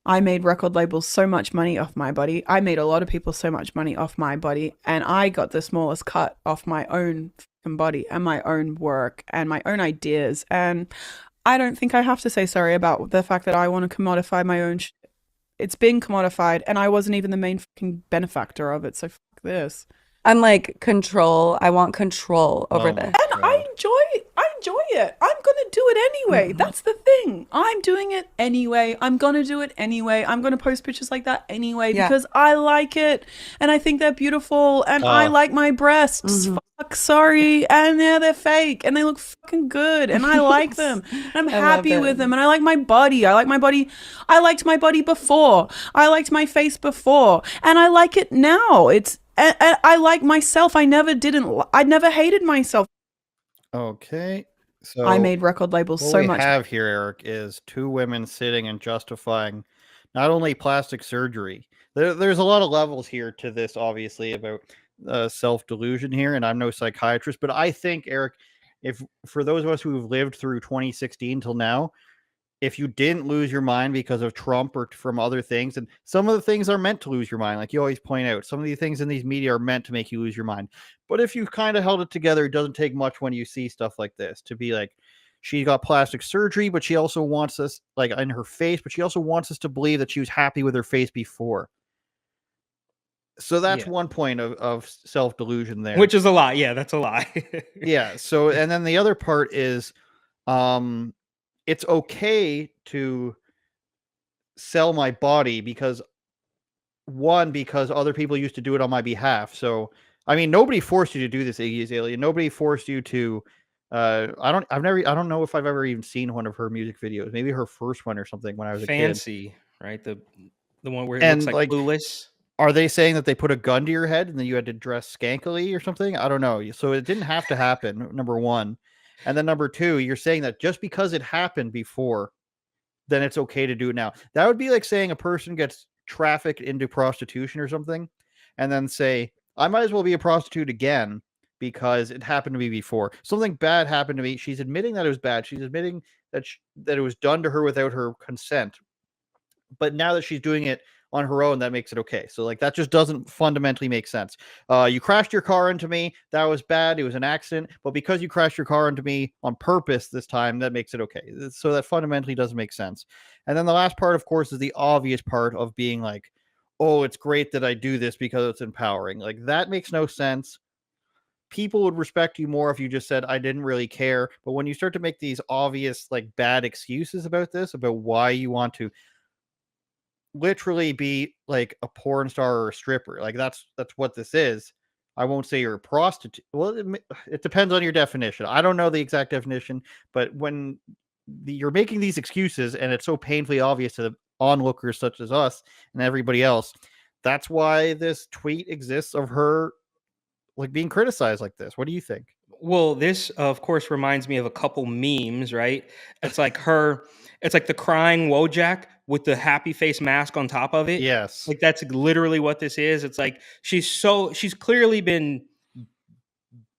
I made record labels so much money off my body. I made a lot of people so much money off my body, and I got the smallest cut off my own fucking body and my own work and my own ideas. And I don't think I have to say sorry about the fact that I want to commodify my own shit. It's been commodified, and I wasn't even the main fucking benefactor of it. So fuck this. I'm like control. I want control over Oh my this. And I God. enjoy it. I'm gonna do it anyway. That's the thing. I'm doing it anyway. I'm gonna do it anyway. I'm gonna post pictures like that anyway Yeah. because I like it and I think they're beautiful and I like my breasts. Fuck, sorry. And yeah, they're fake and they look fucking good and I like them. And I'm I love happy it. with them and I like my body. I like my body. I liked my body before. I liked my face before and I like it now. And I like myself. I never hated myself. Okay. I So made record labels what so we much. have here, Eric, is two women sitting and justifying not only plastic surgery. There's a lot of levels here to this, obviously, about self-delusion here, and I'm no psychiatrist, but I think, Eric, if for those of us who have lived through 2016 till now, if you didn't lose your mind because of Trump or from other things, and some of the things are meant to lose your mind, like you always point out, some of the things in these media are meant to make you lose your mind. But if you kind of held it together, it doesn't take much when you see stuff like this to be like, she got plastic surgery, but she also wants us, like in her face, but she also wants us to believe that she was happy with her face before. So that's Yeah. one point of self delusion there. Which is a lie. Yeah, that's a lie. Yeah. So, and then the other part is, it's okay to sell my body because other people used to do it on my behalf. So, I mean, nobody forced you to do this, Iggy Azalea. Nobody forced you to. I don't know if I've ever even seen one of her music videos. Maybe her first one or something when I was a kid. Fancy, right? The one where it And looks like Clueless. are they saying that they put a gun to your head and then you had to dress skankily or something? I don't know. So it didn't have to happen. Number one, and then number two, you're saying that just because it happened before, then it's okay to do it now. That would be like saying a person gets trafficked into prostitution or something, and then say, I might as well be a prostitute again because it happened to me before. Something bad happened to me. She's admitting that it was bad. She's admitting that that it was done to her without her consent. But now that she's doing it on her own, that makes it okay. So like that just doesn't fundamentally make sense. You crashed your car into me. That was bad. It was an accident. But because you crashed your car into me on purpose this time, that makes it okay. So that fundamentally doesn't make sense. And then the last part, of course, is the obvious part of being like, oh, it's great that I do this because it's empowering. Like that makes no sense. People would respect you more if you just said, I didn't really care. But when you start to make these obvious, like bad excuses about this, about why you want to literally be like a porn star or a stripper. Like that's what this is. I won't say you're a prostitute. Well, it depends on your definition. I don't know the exact definition, but when you're making these excuses and it's so painfully obvious to the onlookers such as us and everybody else, that's why this tweet exists of her like being criticized like this. What do you think? Well, this of course reminds me of a couple memes, right? It's like it's like the crying Wojak with the happy face mask on top of it. Yes. Like that's literally what this is. It's like she's clearly been,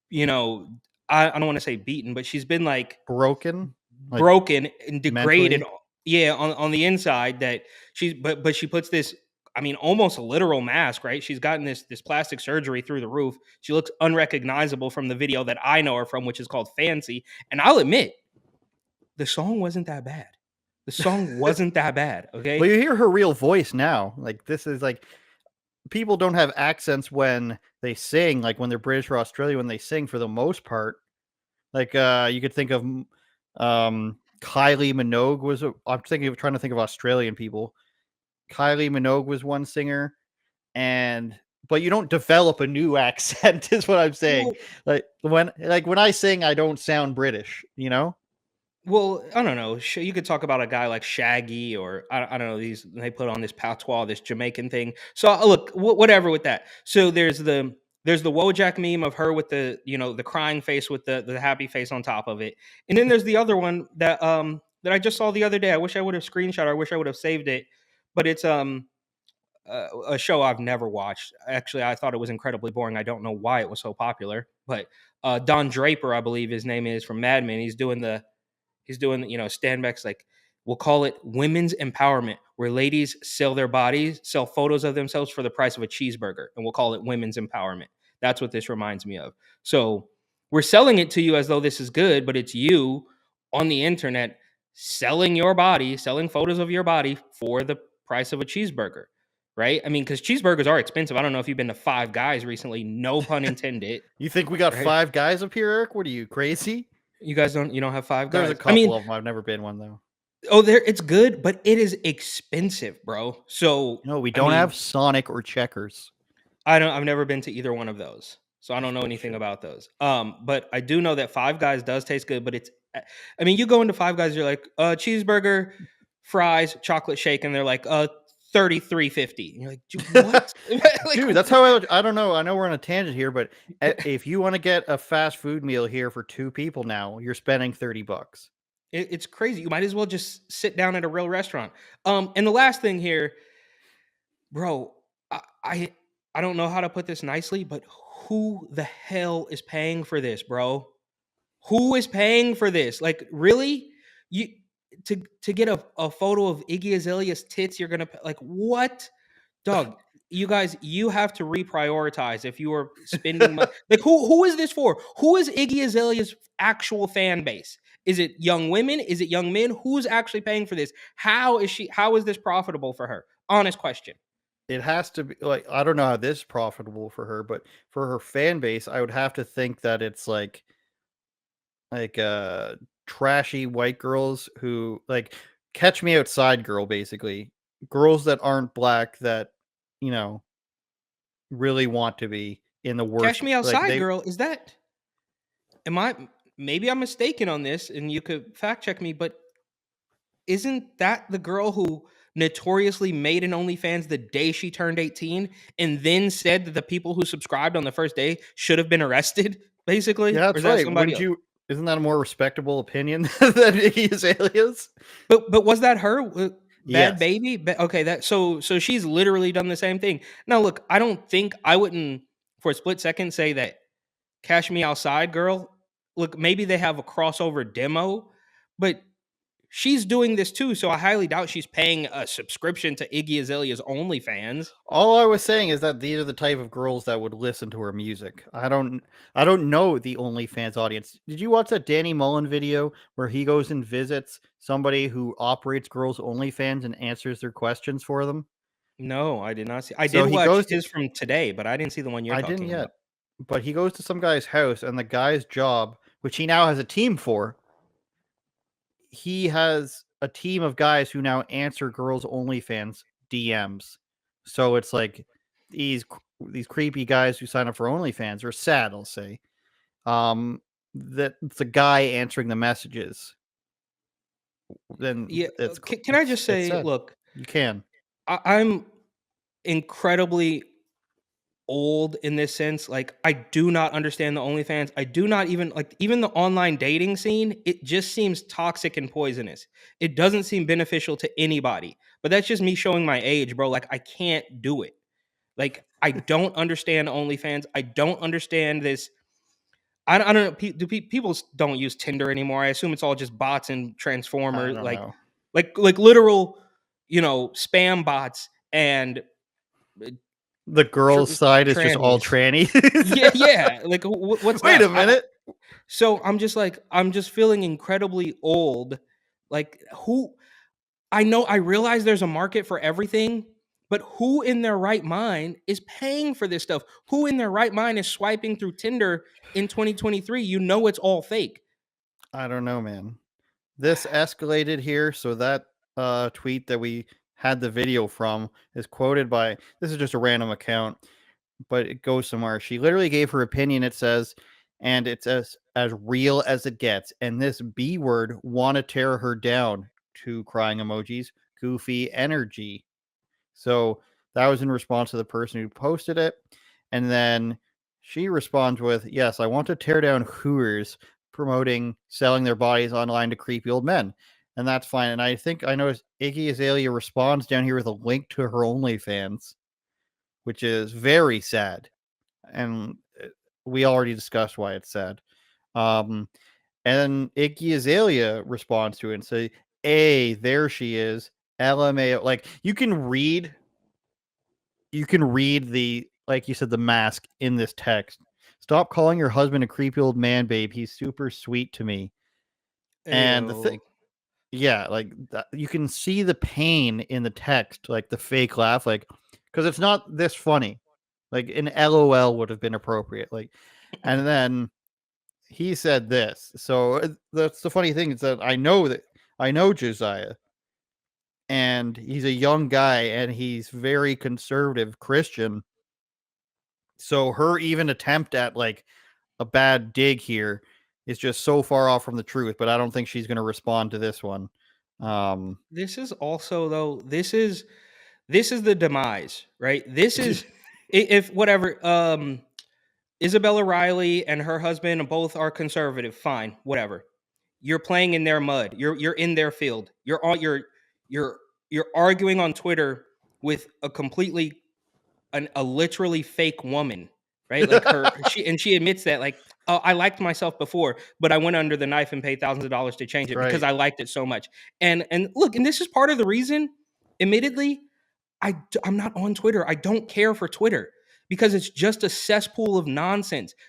you know, I don't want to say beaten, but she's been like Broken? Like broken and degraded. mentally? Yeah, on the inside that but she puts this, I mean, almost a literal mask, right? She's gotten this plastic surgery through the roof. She looks unrecognizable from the video that I know her from, which is called Fancy. And I'll admit, the song wasn't that bad. The song wasn't that bad. Okay. Well, you hear her real voice now. Like this is like people don't have accents when they sing, like when they're British or Australian when they sing for the most part. Like you could think of Kylie Minogue was I'm trying to think of Australian people. Kylie Minogue was one singer, and but you don't develop a new accent is what I'm saying. Well, When I sing, I don't sound British, you know? Well, I don't know. You could talk about a guy like Shaggy, or I don't know. They put on this patois, this Jamaican thing. So look, whatever with that. So there's the Wojak meme of her with the the crying face with the happy face on top of it, and then there's the other one that I just saw the other day. I wish I would have screenshot. Or I wish I would have saved it, but it's a show I've never watched. Actually, I thought it was incredibly boring. I don't know why it was so popular, but Don Draper, I believe his name is, from Mad Men. He's doing stand backs like, we'll call it women's empowerment. where ladies sell their bodies, sell photos of themselves for the price of a cheeseburger, and we'll call it women's empowerment. That's what this reminds me of. So we're selling it to you as though this is good, but it's you on the internet selling your body, selling photos of your body for the price of a cheeseburger, right? I mean, because cheeseburgers are expensive. I don't know if you've been to Five Guys recently, no pun intended. You think we got Right. 5 guys up here, Eric? What are you, crazy? You don't have Five There's Guys? a couple of them. I've never been one, though. Oh, it's good, but it is expensive, bro. So No, we I don't mean, have Sonic or Checkers. I've never been to either one of those, so I don't know anything about those. But I do know that Five Guys does taste good, but I mean, you go into Five Guys, you're like, cheeseburger, fries, chocolate shake, and they're like, $33.50. You're like, dude, what? Like, Dude, that's how I don't know. I know we're on a tangent here, but if you want to get a fast food meal here for 2 people now, you're spending $30. it's crazy. You might as well just sit down at a real restaurant. And the last thing here, bro, I don't know how to put this nicely, but who the hell is paying for this, bro? Who is paying for this? Like, really? You to get a photo of Iggy Azalea's tits, you're gonna like what? Dog, you guys, you have to reprioritize if you are spending money. Like, who is this for? Who is Iggy Azalea's actual fan base? Is it young women? Is it young men? Who's actually paying for this? How is this profitable for her? Honest question. It has to be like, I don't know how this is profitable for her, but for her fan base, I would have to think that it's like trashy white girls who like catch me outside girl, basically. Girls that aren't black that, you know, really want to be in the worst. Cash Me Like Outside they Girl, is that am I maybe I'm mistaken on this and you could fact check me, but isn't that the girl who notoriously made an OnlyFans the day she turned 18 and then said that the people who subscribed on the first day should have been arrested, basically? Yeah, Or is that's that right. somebody Wouldn't else? you? Isn't that a more respectable opinion than Iggy Azalea's? But was that her? Bad Yes. Baby? Okay, that so she's literally done the same thing. Now look, I wouldn't for a split second say that Cash Me Outside Girl. Look, maybe they have a crossover demo, but she's doing this too, so I highly doubt she's paying a subscription to Iggy Azalea's OnlyFans. All I was saying is that these are the type of girls that would listen to her music. I don't know the OnlyFans audience. Did you watch that Danny Mullen video where he goes and visits somebody who operates girls' OnlyFans and answers their questions for them? No, I did not see. I So did he watch goes to, his from today, but I didn't see the one you're I didn't talking yet, about. but he goes to some guy's house and the guy's job, which he now has a team for, he has a team of guys who now answer girls' OnlyFans DMs. So it's like these these creepy guys who sign up for OnlyFans are sad, I'll say. That it's a guy answering the messages. Then Yeah, can I just it's say, sad. look, You can. I'm incredibly old in this sense. Like, I do not understand the OnlyFans. I do not even like even the online dating scene. It just seems toxic and poisonous. It doesn't seem beneficial to anybody. But that's just me showing my age, bro. Like, I can't do it. Like, I don't understand OnlyFans. I don't understand this. I don't know. People don't use Tinder anymore? I assume it's all just bots and I transformers, don't know. like literal, spam bots and The girls' side is just all trannies. tranny. Yeah, yeah. Like, what's Wait that? a minute. So I'm just like, I'm just feeling incredibly old. Like, I realize there's a market for everything, but who in their right mind is paying for this stuff? Who in their right mind is swiping through Tinder in 2023? You know it's all fake. I don't know, man. This escalated here, so that tweet that we had the video from is quoted by, this is just a random account, but it goes somewhere. She literally gave her opinion. It says, and it's as real as it gets. And this B word want to tear her down. 2 crying emojis, goofy energy. So that was in response to the person who posted it. And then she responds with, yes, I want to tear down hooers promoting selling their bodies online to creepy old men. And that's fine. And I think I noticed Iggy Azalea responds down here with a link to her OnlyFans, which is very sad. And we already discussed why it's sad. And then Iggy Azalea responds to it and say, hey, there she is. LMAO. Like you can read the, like you said, the mask in this text. Stop calling your husband a creepy old man, babe. He's super sweet to me. And the thing, Ew. yeah, like you can see the pain in the text, like the fake laugh, like because it's not this funny. Like an LOL would have been appropriate. Like, and then he said this. So that's the funny thing is that I know Josiah, and he's a young guy, and he's very conservative Christian. So her even attempt at like a bad dig here is just so far off from the truth. But I don't think she's going to respond to this one. This is also though. This is the demise, right? This is if whatever. Isabella Riley and her husband both are conservative. Fine, whatever. You're playing in their mud. You're in their field. You're you're arguing on Twitter with a completely a literally fake woman, right? Like she admits that like, oh, I liked myself before, but I went under the knife and paid thousands of dollars to change it because Right. I liked it so much. And look, and this is part of the reason. Admittedly, I'm not on Twitter. I don't care for Twitter because it's just a cesspool of nonsense.